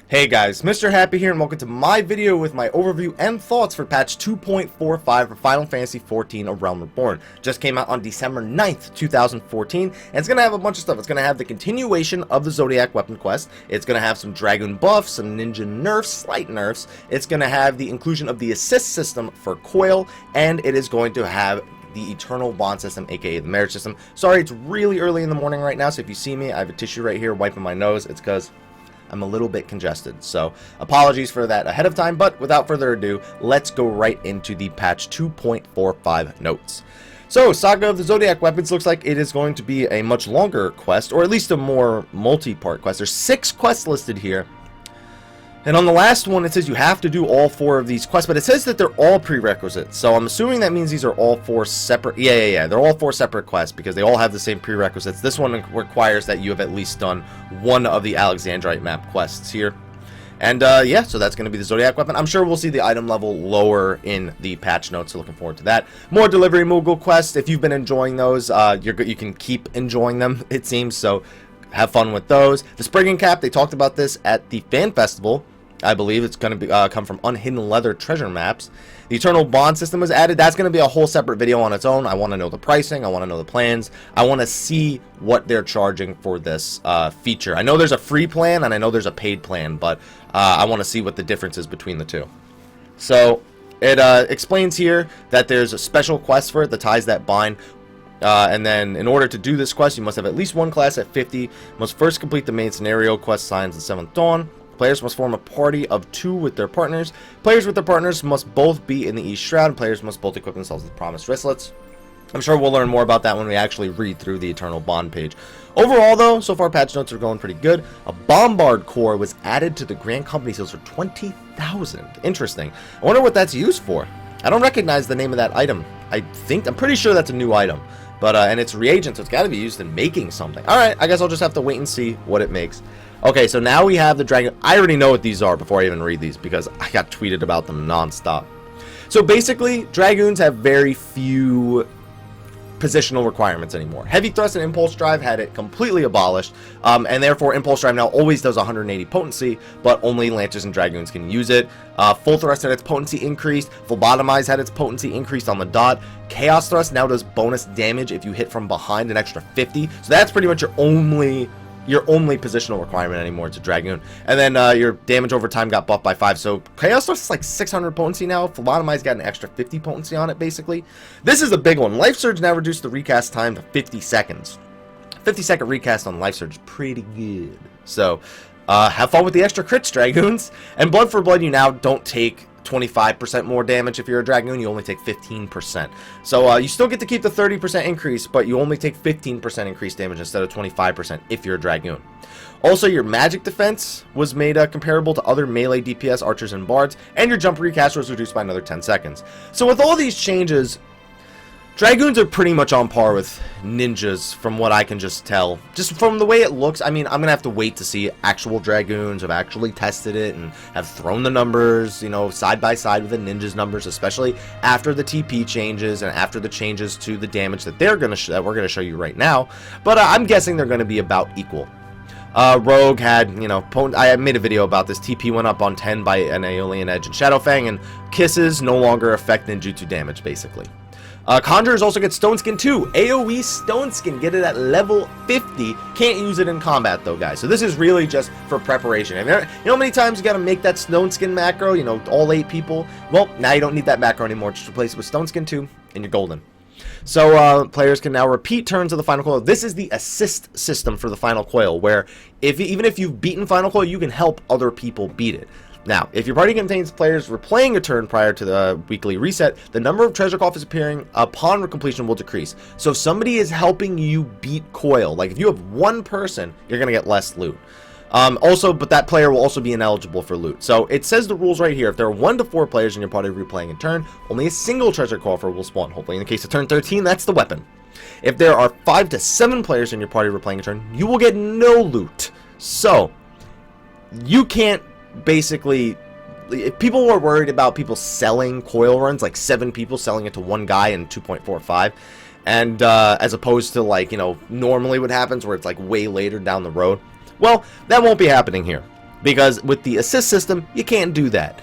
Hey guys, Mr. Happy here and welcome to my video with my overview and thoughts for patch 2.45 for Final Fantasy XIV A Realm Reborn. Just came out on December 9th, 2014, and it's going to have a bunch of stuff. It's going to have the continuation of the Zodiac weapon quest, it's going to have some Dragoon buffs, some ninja nerfs, slight nerfs, it's going to have the inclusion of the assist system for Coil, and it is going to have the Eternal Bond system, aka the marriage system. Sorry, it's really early in the morning right now, so if you see me, I have a tissue right here wiping my nose. It's because I'm a little bit congested, so apologies for that ahead of time, but without further ado, let's go right into the patch 2.45 notes. So, Saga of the Zodiac Weapons looks like it is going to be a much longer quest, or at least a more multi-part quest. There's 6 quests listed here, and on the last one it says you have to do all 4 of these quests, but it says that they're all prerequisites, so I'm assuming that means these are all 4 separate, yeah, they're all 4 separate quests, because they all have the same prerequisites. This one requires that you have at least done one of the Alexandrite map quests here. And yeah, so that's going to be the Zodiac weapon. I'm sure we'll see the item level lower in the patch notes, so looking forward to that. More Delivery Moogle quests. If you've been enjoying those, you can keep enjoying them, it seems, so have fun with those. The Spriggan Cap, they talked about this at the Fan Festival. I believe it's going to be come from Unhidden Leather treasure maps. The Eternal Bond system was added. That's going to be a whole separate video on its own. I want to know the pricing. I want to know the plans. I want to see what they're charging for this feature. I know there's a free plan and I know there's a paid plan, but I want to see what the difference is between the two. So it explains here that there's a special quest for it, the Ties That Bind. And then in order to do this quest, you must have at least one class at 50. Must first complete the main scenario quest Signs of the Seventh Dawn. Players must form a party of 2 with their partners. Players with their partners must both be in the East Shroud. Players must both equip themselves with promised wristlets. I'm sure we'll learn more about that when we actually read through the Eternal Bond page. Overall, though, so far patch notes are going pretty good. A Bombard Core was added to the Grand Company sales for 20,000. Interesting. I wonder what that's used for. I don't recognize the name of that item. I'm pretty sure that's a new item. But, and it's reagent, so it's got to be used in making something. Alright, I guess I'll just have to wait and see what it makes. Okay, so now we have the Dragon. I already know what these are before I even read these, because I got tweeted about them nonstop. So basically, Dragoons have very few positional requirements anymore. Heavy Thrust and Impulse Drive had it completely abolished, and therefore Impulse Drive now always does 180 potency, but only Lancers and Dragoons can use it. Full Thrust had its potency increased. Phlebotomize had its potency increased on the dot. Chaos Thrust now does bonus damage if you hit from behind, an extra 50. So that's pretty much your only positional requirement anymore to Dragoon. And then your damage over time got buffed by 5. So Chaos Thrust is like 600 potency now. Phlebotomize got an extra 50 potency on it, basically. This is a big one. Life Surge now reduced the recast time to 50 seconds. 50-second recast on Life Surge is pretty good. So have fun with the extra crits, Dragoons. And Blood for Blood, you now don't take 25% more damage if you're a Dragoon. You only take 15%. So you still get to keep the 30% increase, but you only take 15% increased damage instead of 25% if you're a Dragoon. Also, your magic defense was made comparable to other melee DPS archers and bards, and your jump recast was reduced by another 10 seconds. So with all these changes, Dragoons are pretty much on par with ninjas from what I can just tell. Just from the way it looks, I mean, I'm going to have to wait to see actual Dragoons have actually tested it and have thrown the numbers, you know, side by side with the ninjas numbers, especially after the TP changes and after the changes to the damage that we're going to show you right now. But I'm guessing they're going to be about equal. Rogue had, you know, I made a video about this. TP went up on 10 by an Aeolian Edge and Shadowfang, and Kisses no longer affect ninjutsu damage, basically. Conjurors also get Stone Skin too. AoE Stone Skin, get it at level 50. Can't use it in combat though, guys. So this is really just for preparation. And you know how many times you gotta make that Stone Skin macro, you know, all 8 people? Well, now you don't need that macro anymore. Just replace it with Stone Skin 2 and you're golden. So players can now repeat turns of the Final Coil. This is the assist system for the Final Coil, where even if you've beaten Final Coil, you can help other people beat it. Now, if your party contains players replaying a turn prior to the weekly reset, the number of treasure coffers appearing upon completion will decrease. So if somebody is helping you beat Coil, like if you have one person, you're going to get less loot. But that player will also be ineligible for loot. So it says the rules right here. If there are 1 to 4 players in your party replaying a turn, only a single treasure coffer will spawn. Hopefully in the case of turn 13, that's the weapon. If there are 5 to 7 players in your party replaying a turn, you will get no loot. So you can't basically, if people were worried about people selling Coil runs, like 7 people selling it to one guy in 2.45, and as opposed to, like, you know, normally what happens where it's like way later down the road, well, that won't be happening here. Because with the assist system, you can't do that.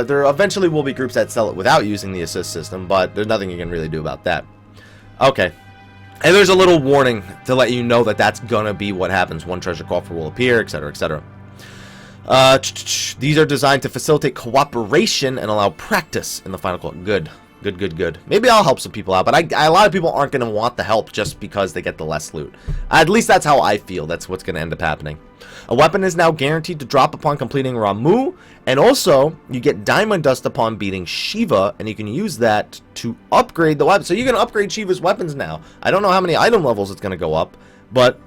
There eventually will be groups that sell it without using the assist system, but there's nothing you can really do about that. Okay. And there's a little warning to let you know that that's gonna be what happens. One treasure coffer will appear, etc., etc. These are designed to facilitate cooperation and allow practice in the final call. Good. Good. Maybe I'll help some people out, but a lot of people aren't going to want the help just because they get the less loot. At least that's how I feel. That's what's going to end up happening. A weapon is now guaranteed to drop upon completing Ramu, and also you get Diamond Dust upon beating Shiva, and you can use that to upgrade the weapon. So you can upgrade Shiva's weapons now. I don't know how many item levels it's going to go up, but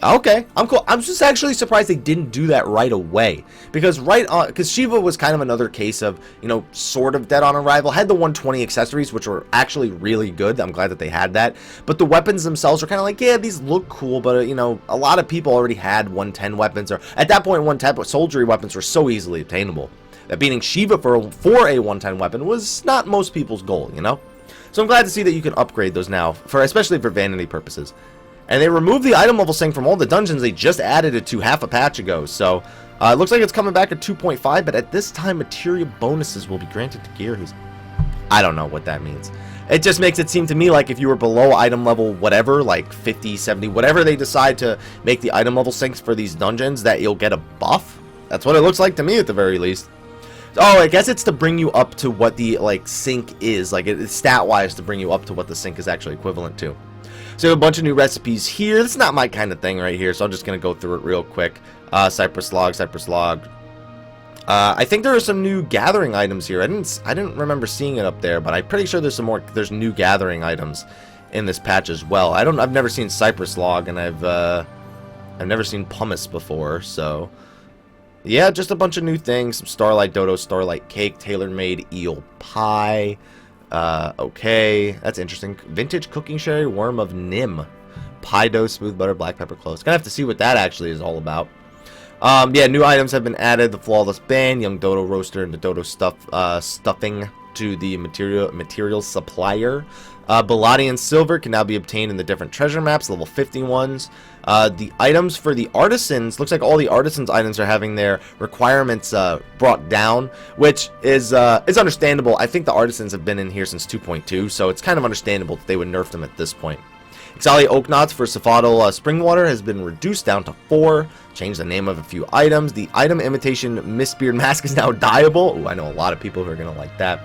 okay, I'm cool. I'm just actually surprised they didn't do that right away, because because Shiva was kind of another case of, you know, sort of dead on arrival. Had the 120 accessories, which were actually really good. I'm glad that they had that, but the weapons themselves are kind of like, yeah, these look cool, but you know, a lot of people already had 110 weapons, or at that point 110 soldiery weapons were so easily obtainable that beating Shiva for a 110 weapon was not most people's goal, you know. So I'm glad to see that you can upgrade those now, especially for vanity purposes. And they removed the item level sync from all the dungeons. They just added it to half a patch ago. So it looks like it's coming back at 2.5. But at this time, material bonuses will be granted to gear who's... I don't know what that means. It just makes it seem to me like if you were below item level whatever, like 50, 70, whatever they decide to make the item level syncs for these dungeons, that you'll get a buff. That's what it looks like to me at the very least. Oh, I guess it's to bring you up to what the like sync is. Like it's stat-wise to bring you up to what the sync is actually equivalent to. So a bunch of new recipes here. It's not my kind of thing right here, so I'm just going to go through it real quick. Cypress log. I think there are some new gathering items here. I didn't remember seeing it up there, but I'm pretty sure there's new gathering items in this patch as well. I've never seen cypress log, and I've never seen pumice before, so yeah, just a bunch of new things. Some starlight dodo, starlight cake, tailor-made eel pie. Okay, that's interesting. Vintage cooking sherry, worm of Nim, pie dough, smooth butter, black pepper cloves. Gonna have to see what that actually is all about. Yeah, new items have been added: the flawless band, young dodo roaster, and the dodo stuffing to the material supplier. Belladian silver can now be obtained in the different treasure maps, level 50 ones. The items for the artisans, looks like all the artisans items are having their requirements brought down, which is understandable. I think the artisans have been in here since 2.2, so it's kind of understandable that they would nerf them at this point. Ixali oak knots for Safadal spring water has been reduced down to 4. Changed the name of a few items. The item imitation Mistbeard mask is now dyeable. Ooh, I know a lot of people who are going to like that.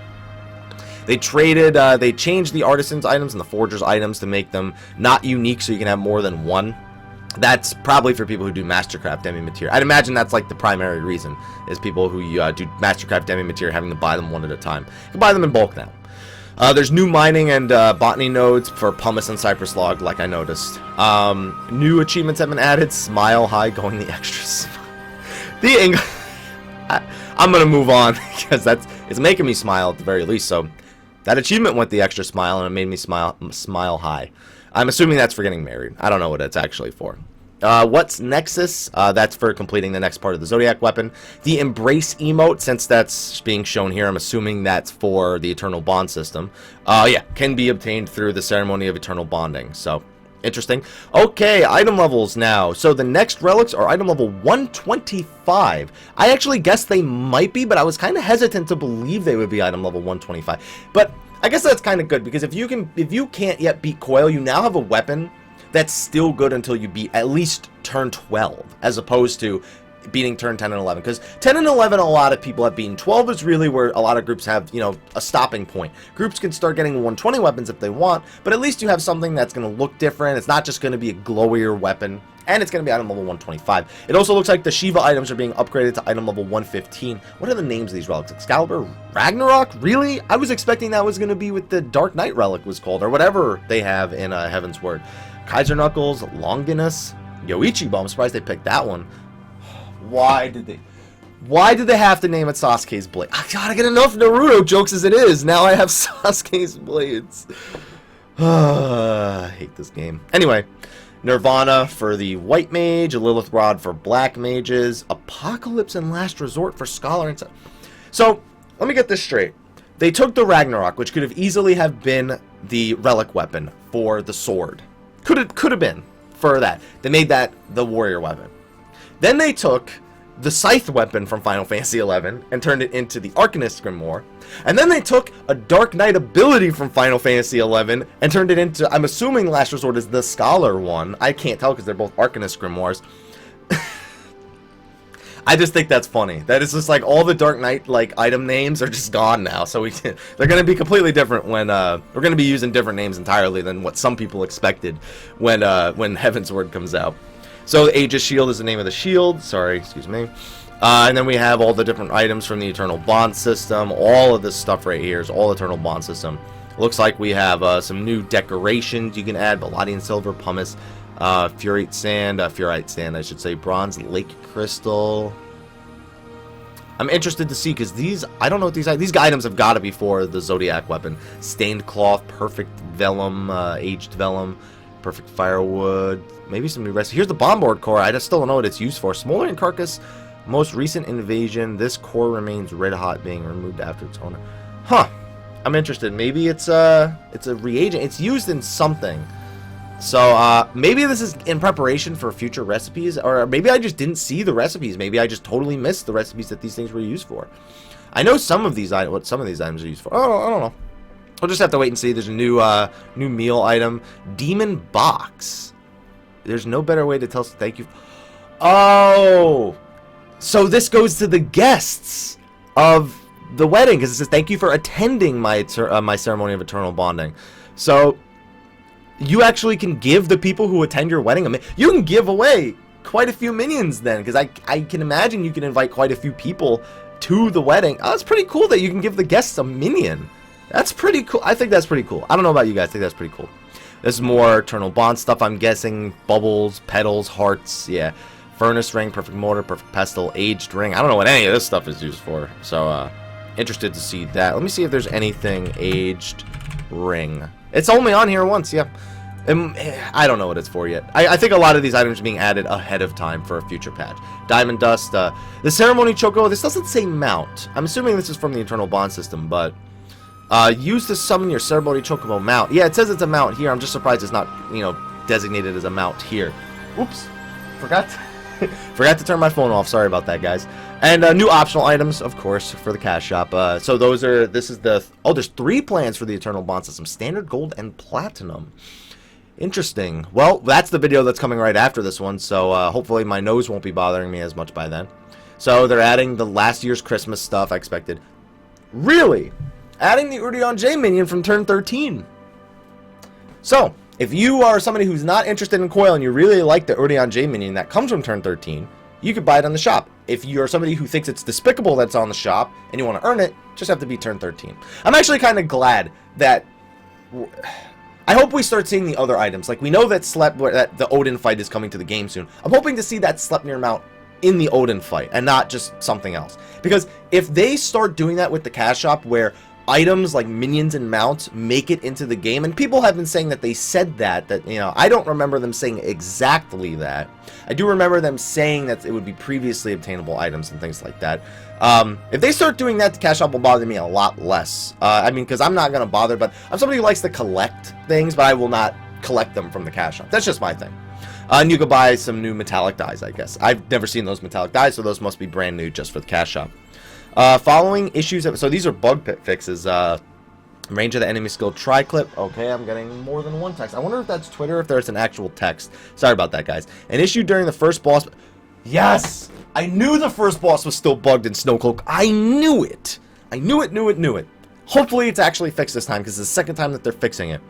They changed the artisans items and the forgers items to make them not unique, so you can have more than one. That's probably for people who do Mastercraft demi-material. I'd imagine that's like the primary reason, is people who do Mastercraft demi-material having to buy them one at a time. You can buy them in bulk now. There's new mining and botany nodes for pumice and cypress log, like I noticed. New achievements have been added. Smile high, going the extras. I'm gonna move on because it's making me smile at the very least. So that achievement went the extra smile, and it made me smile high. I'm assuming that's for getting married. I don't know what it's actually for. What's Nexus? That's for completing the next part of the Zodiac weapon. The Embrace emote, since that's being shown here, I'm assuming that's for the Eternal Bond system. Yeah, can be obtained through the Ceremony of Eternal Bonding. So, interesting. Okay, item levels now. So the next relics are item level 125. I actually guessed they might be, but I was kind of hesitant to believe they would be item level 125. But I guess that's kind of good, because if you can't yet beat Coil, you now have a weapon that's still good until you beat at least turn 12, as opposed to beating turn 10 and 11. Because 10 and 11, a lot of people have beaten. 12 is really where a lot of groups have, you know, a stopping point. Groups can start getting 120 weapons if they want, but at least you have something that's going to look different. It's not just going to be a glowier weapon, and it's going to be item level 125. It also looks like the Shiva items are being upgraded to item level 115. What are the names of these relics? Excalibur? Ragnarok? Really? I was expecting that was going to be what the Dark Knight relic was called, or whatever they have in Heaven's Word. Kaiser Knuckles, Longinus, Yoichibo. I'm surprised they picked that one. Why did they have to name it Sasuke's Blade? I gotta get enough Naruto jokes as it is. Now I have Sasuke's Blades. I hate this game. Anyway, Nirvana for the White Mage, a Lilith Rod for Black Mages, Apocalypse and Last Resort for Scholar and so let me get this straight. They took the Ragnarok, which could have easily have been the relic weapon for the sword. Could have been for that. They made that the warrior weapon. Then they took the Scythe weapon from Final Fantasy XI and turned it into the Arcanist Grimoire. And then they took a Dark Knight ability from Final Fantasy XI and turned it into, I'm assuming Last Resort is the Scholar one. I can't tell because they're both Arcanist Grimoires. I just think that's funny. That is just like all the Dark Knight like item names are just gone now. So they're going to be completely different when we're going to be using different names entirely than what some people expected when Heavensward comes out. So Aegis Shield is the name of the shield. Sorry, excuse me. And then we have all the different items from the Eternal Bond system. All of this stuff right here is all Eternal Bond system. Looks like we have some new decorations you can add. Palladian Silver, Pumice, Furite Sand, I should say, Bronze Lake Crystal. I'm interested to see because these, I don't know what these items have got to be for the Zodiac weapon. Stained Cloth, Perfect Vellum, Aged Vellum, Perfect Firewood, maybe some new recipes. Here's the Bombard Core. I just still don't know what it's used for. Smoldering Carcass, most recent invasion. This core remains red hot, being removed after its owner. Huh. I'm interested. Maybe it's a reagent. It's used in something. So maybe this is in preparation for future recipes, or maybe I just didn't see the recipes. Maybe I just totally missed the recipes that these things were used for. I know some of these what some of these items are used for. I don't know. We'll just have to wait and see. There's a new meal item, Demon Box. There's no better way to tell thank you. Oh, so this goes to the guests of the wedding because it says thank you for attending my ceremony of eternal bonding. So you actually can give the people who attend your wedding you can give away quite a few minions then, because I can imagine you can invite quite a few people to the wedding. Oh, it's pretty cool that you can give the guests a minion. That's pretty cool. I think that's pretty cool. I don't know about you guys. I think that's pretty cool. This is more Eternal Bond stuff, I'm guessing. Bubbles, petals, hearts, yeah. Furnace Ring, Perfect Mortar, Perfect Pestle, Aged Ring. I don't know what any of this stuff is used for. So, interested to see that. Let me see if there's anything Aged Ring. It's only on here once, yeah. I don't know what it's for yet. I think a lot of these items are being added ahead of time for a future patch. Diamond Dust, the Ceremony Choco, this doesn't say mount. I'm assuming this is from the Eternal Bond system, but use to summon your Ceremony Chocobo mount. Yeah, it says it's a mount here. I'm just surprised it's not, designated as a mount here. Oops. Forgot to turn my phone off. Sorry about that, guys. And new optional items, of course, for the cash shop. So there's 3 plans for the Eternal Bond system. Standard, Gold, and Platinum. Interesting. Well, that's the video that's coming right after this one, so hopefully my nose won't be bothering me as much by then. So they're adding the last year's Christmas stuff I expected. Really? Adding the Udion J minion from turn 13. So, if you are somebody who's not interested in Coil and you really like the Udion J minion that comes from turn 13, you could buy it on the shop. If you're somebody who thinks it's despicable that's on the shop and you want to earn it, just have to be turn 13. I'm actually kind of glad that... I hope we start seeing the other items. Like, we know that that the Odin fight is coming to the game soon. I'm hoping to see that Sleipnir mount in the Odin fight and not just something else. Because if they start doing that with the cash shop where items like minions and mounts make it into the game, and people have been saying that they said that I don't remember them saying exactly that. I do remember them saying that it would be previously obtainable items and things like that. If they start doing that, the cash shop will bother me a lot less. I mean, because I'm not going to bother, but I'm somebody who likes to collect things, but I will not collect them from the cash shop. That's just my thing. And you could buy some new metallic dyes, I guess. I've never seen those metallic dyes, so those must be brand new just for the cash shop. Following issues, so these are bug fixes. Range of the enemy skill tri-clip. Okay, I'm getting more than one text. I wonder if that's Twitter, if there's an actual text. Sorry about that, guys. An issue during the first boss. Yes! I knew the first boss was still bugged in Snowcloak. I knew it. I knew it. Hopefully it's actually fixed this time, because it's the second time that they're fixing it.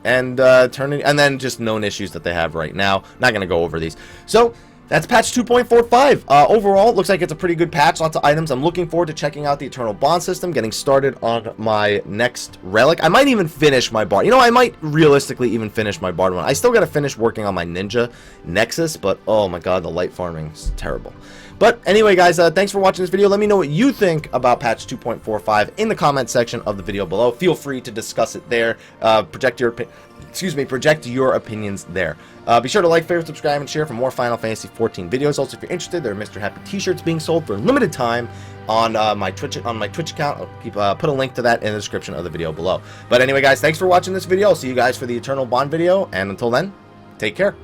And then just known issues that they have right now. Not going to go over these. So, that's patch 2.45. Overall, it looks like it's a pretty good patch. Lots of items. I'm looking forward to checking out the Eternal Bond system, getting started on my next Relic. I might even finish my Bard. I might realistically even finish my Bard one. I still got to finish working on my Ninja Nexus, but oh my god, the light farming is terrible. But anyway, guys, thanks for watching this video. Let me know what you think about patch 2.45 in the comment section of the video below. Feel free to discuss it there. Project your opinions there. Be sure to like, favorite, subscribe, and share for more Final Fantasy XIV videos. Also, if you're interested, there are Mr. Happy t-shirts being sold for a limited time on my Twitch account. I'll put a link to that in the description of the video below. But anyway, guys, thanks for watching this video. I'll see you guys for the Eternal Bond video, and until then, take care.